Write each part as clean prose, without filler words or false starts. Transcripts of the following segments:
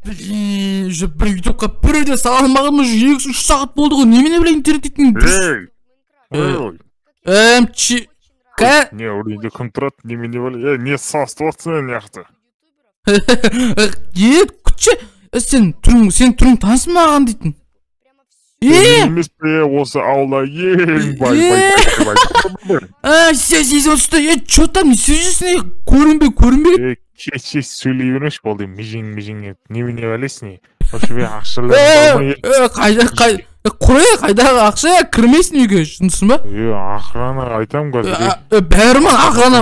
Блин, уже бір ютубқа бір де салмағым уже 2-3 сағат болды ғой. Немене біле интернет дейтін? Не, орында кім тұрады, немене біле? Не састы отсың яқты? Күтші, сен түрің таныс маған дейтін. Емес бе, осы аула ең бай. Сез отсты, чё там, не сөзесіне, көрінбе. Кеше сөйлей бермеш болды, мижің, немене бәлесіне? Осы бе ақшылы. Қайдағы ақша, кірмесін үйге, жынсын ба? Ақырана айтам қазір. Бәрімін ақырана.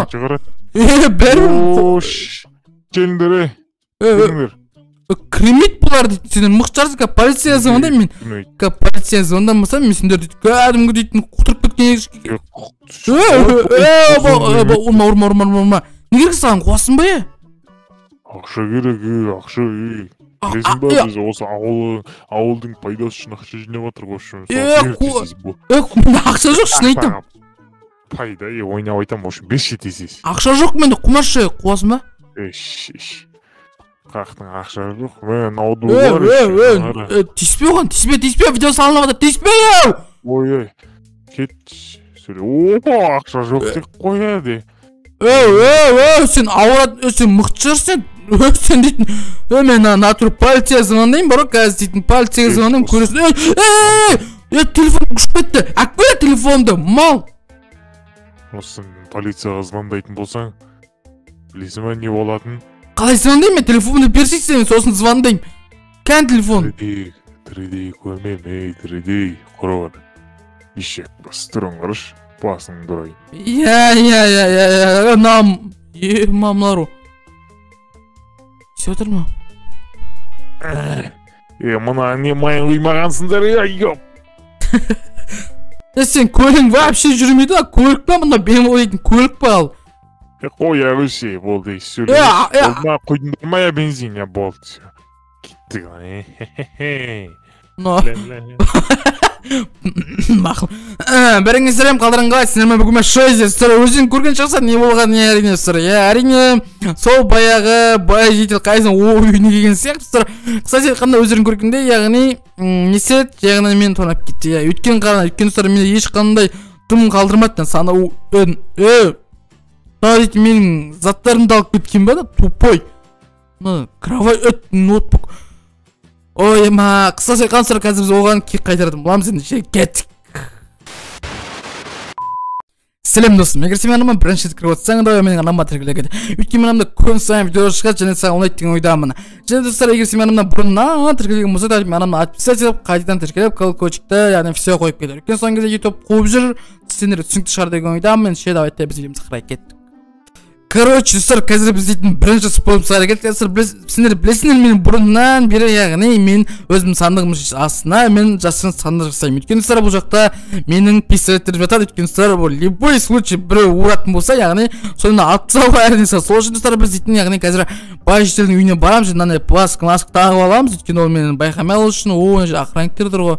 Бәрімін. Келіндер, кірмейді бұлар дейді, сендер мұқтарсың, полиция звондаймын мен. Полиция звондамаса, мен сендер дейді, кәдімгі дейтін, құтырып кеткен Урма. Не керек саған, қуасың ба, Ақша керек, ақша. Білесің ба, біз осы ауылдың пайдасы үшін ақша жинап жатыр ғой. Ақша жоқ, шын айтам. Пайда, ойнап айтам, осы 5 жетесіз. Ақша жоқ менде, құмашы, қуасың ба? Қақтың ақша жоқ, мен ауды бар. Тиіспе оған, тиіспе, видео салынып жатыр, тиіспе еу! Ой, кет, сөйле, ақша жоқ тек қояды. Сен ауырат, сен мұқтырсың, сен дейтін, мен натур полиция звондайым, бұры қазір дейтін, полиция звондайым, көресің, телефон күшіп кетті, әкпе телефонды, мал! Осы полицияға звондайтын болсаң, білесің ба не болатын? Қалай звондайым, мен телефонды берсейсің, мен сосын звондайым. Кән телефон? Тірідей көрмем, тірідей құрывар. Ишек бас, тұрын қарыш, басың дұрайын. Мамлару. Сөтір ма? Мұна не майын ұймағансыңдар, айып. Сен көлің вообще жүрмейді, көлік па мұнда бен ойлайтын көлік па ал? Қоя өше болды, сөйле. Олма құйдындырмая бензин, болды. Кеттік, мақыл. Бәріңе сәлем, қалдарың қалай, сіздермен бүгін сіздер өзің көрген шығса, не болған, не әрине сіздер. Әрине, сол баяғы бай жетел қайсын ойыны келген сияқты. Қысасы қанда өздерін көргенде, яғни несет, яғни мен тонап кетті. Өткен қарана, өткен сұры мені ешқандай дым қалдырмады. Сана дейтін менің заттарымды алып кеткен ба да, тупой. Кровай ноутбук. Ой, қысасы қансыр қазір біз оған кек қайтардым. Бұламыз енді кеттік. Сәлем достым, егер сен анама бірінші рет кіріп отырсаң да менің анама тіркеледі. Өйткені анамда күн сайын видео шығады және саған ұнайды деген ойдамын. Және достар, егер сен анамда бұрыннан тіркелген болса, мен анамды отписать етіп, қайтадан тіркеліп, колокольчикті, яғни все қойып кетер. Өйткені соңғы кезде YouTube қуып жүр, сендер түсінікті шығар деген ойдамын. Ше давайте біз елімізді қарай кеттік. Короче, достар, қазір біз дейтін бірінші спонсорға келдік. Сендер білесіңдер, мен бұрыннан бері, яғни мен өзім сандығым астына мен жасырын сандық жасаймын. Өйткені достар, бұл жақта менің пистолеттерім жатады. Өйткені достар, бұл любой случай біреу ұратын болса, яғни соны алып тастауға әрине салады. Сол үшін достар, біз дейтін, яғни қазір бай жетелдің үйіне барамыз, мынандай маск тағып аламыз. Өйткені ол менің байқамай алу үшін, охранниктер тұр ғой.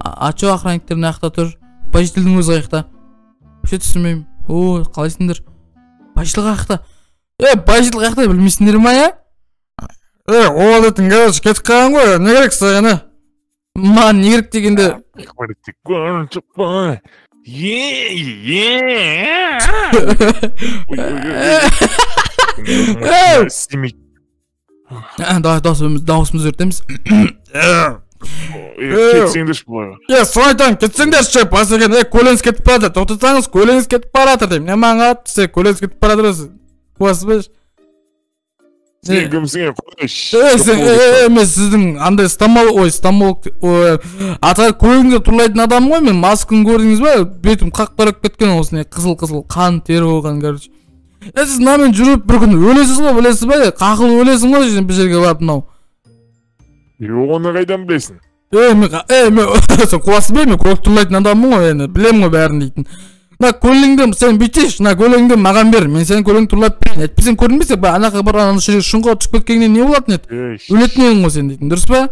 Ачо охранниктер мына жақта тұр. Бай жетелдің өзі қаяқта. Вообще түсінбеймін. Қалайсыңдар? Байшыл қаяқта. Байшыл қаяқта білмейсіңдер ма, ол етін короче кетіп қалған ғой, не керек саған, маған не керек дегенде. Дауысымызды өртеміз. Кетсеңдерші бұлайға. Соны айтам, кетсеңдерші, бас екен, көліңіз кетіп барады, тоқтатсаңыз көліңіз кетіп баратыр дейм. Не маңға атты, көліңіз кетіп баратыр өзі. Қуасы бәш. Сен кімсіңе қойш? Мен сіздің андай стамболог атар көліңде тұрлайтын адам ғой, мен маскын көрдіңіз ба, бетім қақтарып кеткен осыны, қызыл қан тері болған, короче. Сіз намен жүріп бір күн өлесіз ғой, білесіз ба, қақыл өлесің ғой, бір жерге барып мынау. Оны қайдан білесің? Мен қуасы бе, мен көлік тұрлайтын адаммын ғой, білемін ғой бәрін дейтін. Көліңді сен бүйтеш, көліңді маған бер, мен сенің көліңді тұрлап берейін. Әйтпесең көрінбесе, анаға бір шұңға түсіп кеткеннен не болатын еді? Өлетін едің ғой сен дейтін, дұрыс па?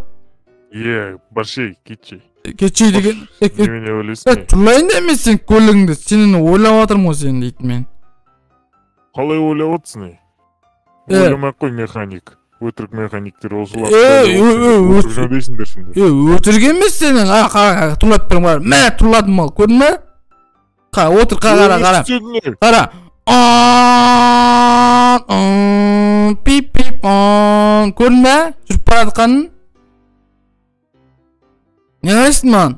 Баршей, кетшей. Кетшей деген? Немене өлесің? Тұрлайын да емес сен көліңді, сенің ойлап атырмын ғой сен дейтін мен. Қалай ойлап атсың? Ойламай қой, механик. өтірік механиктер осылар дейсіңдер сендер. Өтірік емес сенің. Қара, тұрлап берем қара. Мә, тұрладым ал, көрдің бе? Отыр, қара. Қара. Пип, көрдің бе? Жүріп барады қанын? Не қарайсың маған?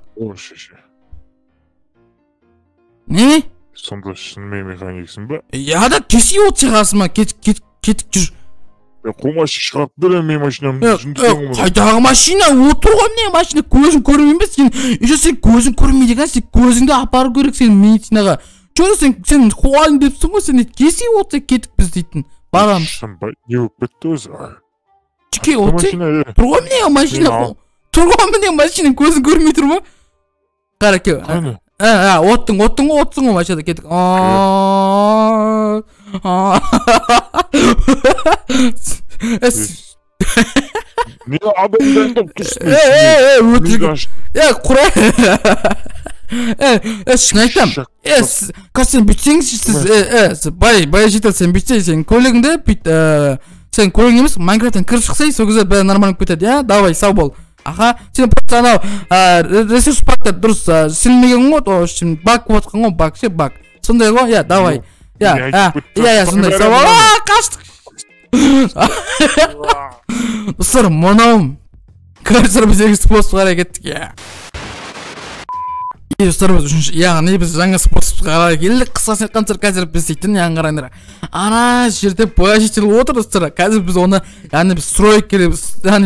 Не? Сонда шынымен механиксің ба? Я да кесі от шығасың ма? Кетіп жүр. Қомашы шығарып берем мен машинамды. Қайдағы машина? Отыр ғой міне машина. Көзің көрмейін бе? Сен көзің көрмейді екен. Сен көзіңді апару керек сен медицинаға. Чөре сен қуайын депсің ғой. Сен кесі отса кетіп біз дейтін. Барамыз. Не болып кетті өзі? Чеке отса? Тұр ғой міне машина. Тұр ғой міне машина. Көзің көрмей тұр ма? Қара кеу. Оттың ғой машинада кеттік. Не адамдан деп тұрсың? Өтірік. Құрай. Шын айтам. Сен бүйтсеңізші сіз. Бай жетел сен бүйтсей. Сен көлігіңді бүйт. Сен көлігің емес Майнкрафттан кіріп шықсай. Сол кезде бәрі нормально кетеді. Давай, сау бол. Аха, сен просто анау ресурс пактар дұрыс сілмеген ғой, о, бак отқан ғой, бак ше, бак. Сондай ғой, давай. Сондай, сау бол. Қаштық. Достар, мұнауым. Короче, біз екі способ қарай кеттік, Достар, яғни біз жаңа способ қарай келдік. Қысқасын айтқанша қазір біз дейтін, яғни қарайындыр. Ана жерде бояжитель отыр, достар. Қазір біз оны, яғни біз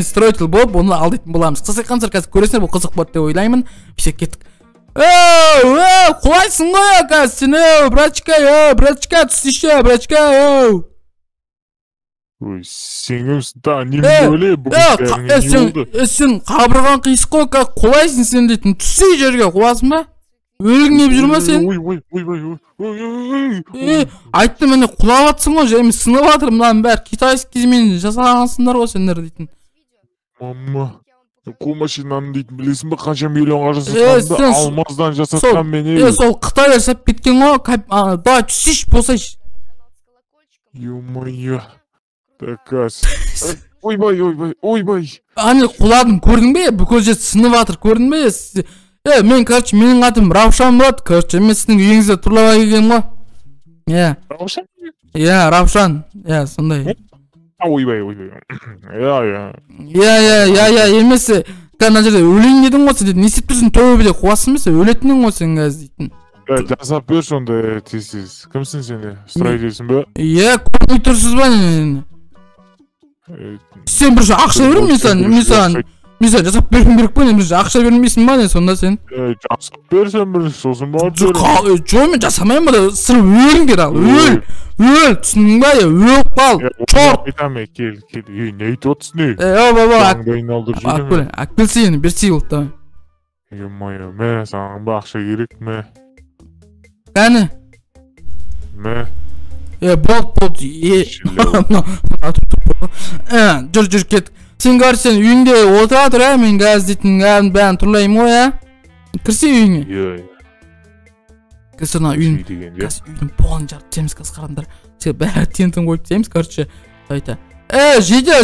строитель болып, оны алдайтын боламыз. Қысқасын айтқанша қазір көресіңдер, бұл қызық болады деп ойлаймын. Біз кеттік. Құлайсың ғой, қазір сен, брачка, түсіші, брачка, Ой, сеңімсің, да, немен өле, бүгін бәріңе не болды? Сен қабырған қисық қой, құлайсың сен дейтін, түсі жерге құласың ба? Өлің еп жүрма сен? Айттым, мені құлаватсың ғой, жәйме сынып атыр, мұнан бәр китайский кезмен жасағансыңдар ғой сендер дейтін. Мама, қол машинаны дейтін білесің бі, қанша миллионға жасатқанды алмаздан жасатқан мен ел. Сол Қытай жасап кеткен ғой, да, түсіш, болсайш. Ё-моё. Такас. Ойбай. Ане құладым, көрдің бе? Бүкіл жет сынып атыр, көрдің бе? Мен, короче, менің атым Равшан болады, короче, мен сіздің үйіңізде тұрлаға келгенмін ғой. Равшан? Равшан. Сондай. Ойбай. Емесі. Қана жерде өлейін дедің ғой, сен не істеп тұрсың, төбеде қуасың ба, өлетінің ғой сен қазір дейтін. Жасап бер сонда тез. Кімсің сен де? Строительсің бе? Көрмей тұрсыз ба? Сен бірінші ақша берім мен саған жасап берім керек па? Бірінші ақша бермейсің ба? Сонда сен? Жасап берсен бірінші сосын ба? Жоқ, мен жасамайын ба? Сыр өліңдер ал, өл, түсінің ба? Өліп қал, чорт! Кел, не айтып отырсың не? Баба, әкпелсі ені, берсей болды давай. Ё-моё, мә, саған ба ақша керек мә? Кәні? Мә? Болды. Жүр кет. Сен ғар сен үйіңде отыратыр, мен ғаз дейтін бәрін тұрлайым ғой, Кірсе үйіңе? Кірсе ұна үйдің болын жарып теміз қыз қарандар. Сен бәрі тентін қойып теміз, короче. Айта. Жетел.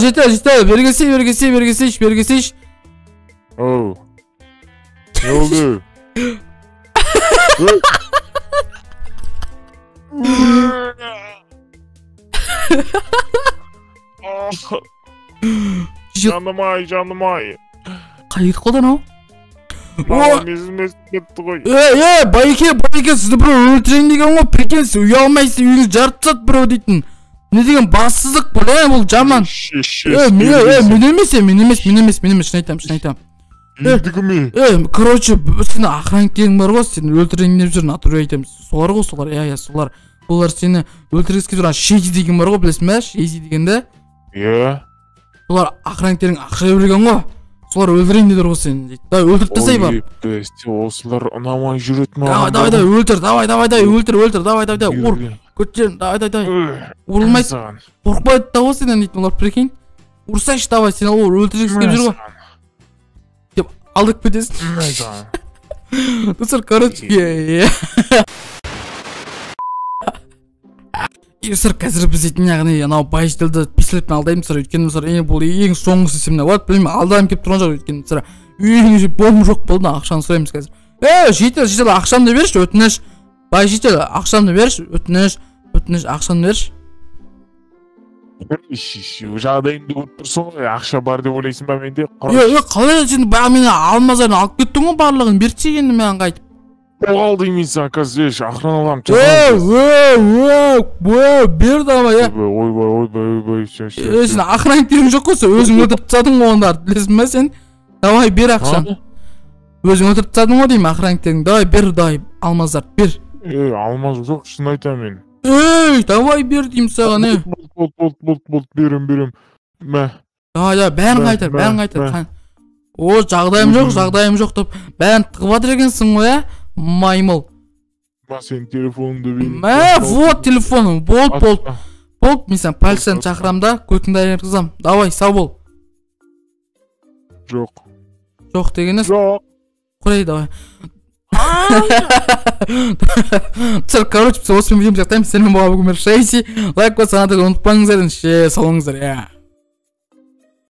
Бергесейш. Оу. Не oldu? Canım ay. Қайыр қолдан ау? Мезілмес кетті ғой. Байке, сізді біреу өлтірейін деген ғой, прикинь, ұялмайсың, үйіңіз жарты сат біреу дейтін. Не деген бассыздық бұл, бұл жаман. Мен емес, шын айтам. Короче, сені охранниктерің бар ғой, сені өлтірейін деп жүр, натуры айтамыз. Солар ғой, солар. Олар сені өлтіргіске жүрген Шейзи деген бар ғой, білесің бе? Шейзи дегенде. Солар охранниктерің ақша берген ғой. Солар өлтірейін дедір ғой сені дейді. Давай, өлтіріп тасай бар. Осылар ұнамай жүретін давай, өлтір, давай, ұр. Көттен, давай. Ұрылмайсың. Қорқпайды да ғой сенен дейтін, олар прикинь. Ұрсайшы, давай, сен ол өлтіргіске жүр ғой. Деп, алдық бетесін. Достар, короче, сіздер қазір біз дейтін яғни анау байжетелді пистолетпен алдаймын сіздер, өйткені сіздер бұл ең соңғы системде болады, білмеймін, алдам келіп тұрған жоқ, өйткені сіздер үйіңізде бомба жоқ болды, ақшаны сұраймыз қазір. Жетел ақшамды берші, өтініш. Байжетел ақшамды берші, өтініш, ақшамды берші. Жағдайымды көріп тұрсың ғой, ақша бар деп ойлайсың ба менде? Қалай сен баға мені алмазарын алып кеттің ғой барлығын, берші енді маған қайтып. Оғал деймін саған қазір, охрана аламын. Бер давай, я. Ойбай. Сен охранниктерің жоқ қой, өзің өлтіріп тастадың ғой ондарды, білесің ба сен? Давай бер ақшаны. Өзің өлтіріп тастадың ғой деймін охранниктерің, давай бер, давай, алмаздарды бер. Алмаз жоқ, шын айтамын мен. Давай бер деймін саған, Болды, берем. Мә. Давай, бәрін қайтар. Жағдайым жоқ деп, бәрін тығып атыр екенсің ғой, маймыл. Сен телефоныңды берейін. Вот телефоным, болды. Мен сен полицияны шақырам да, көтіңді айырғызам. Давай, сау бол. Жоқ дегенес? Құрай, давай. Короче, біз осымен видео жақтаймыз. Сенімен болған бүгін шейсі. Лайк қойсаңыздар, ұмытпаңыздар, салыңыздар.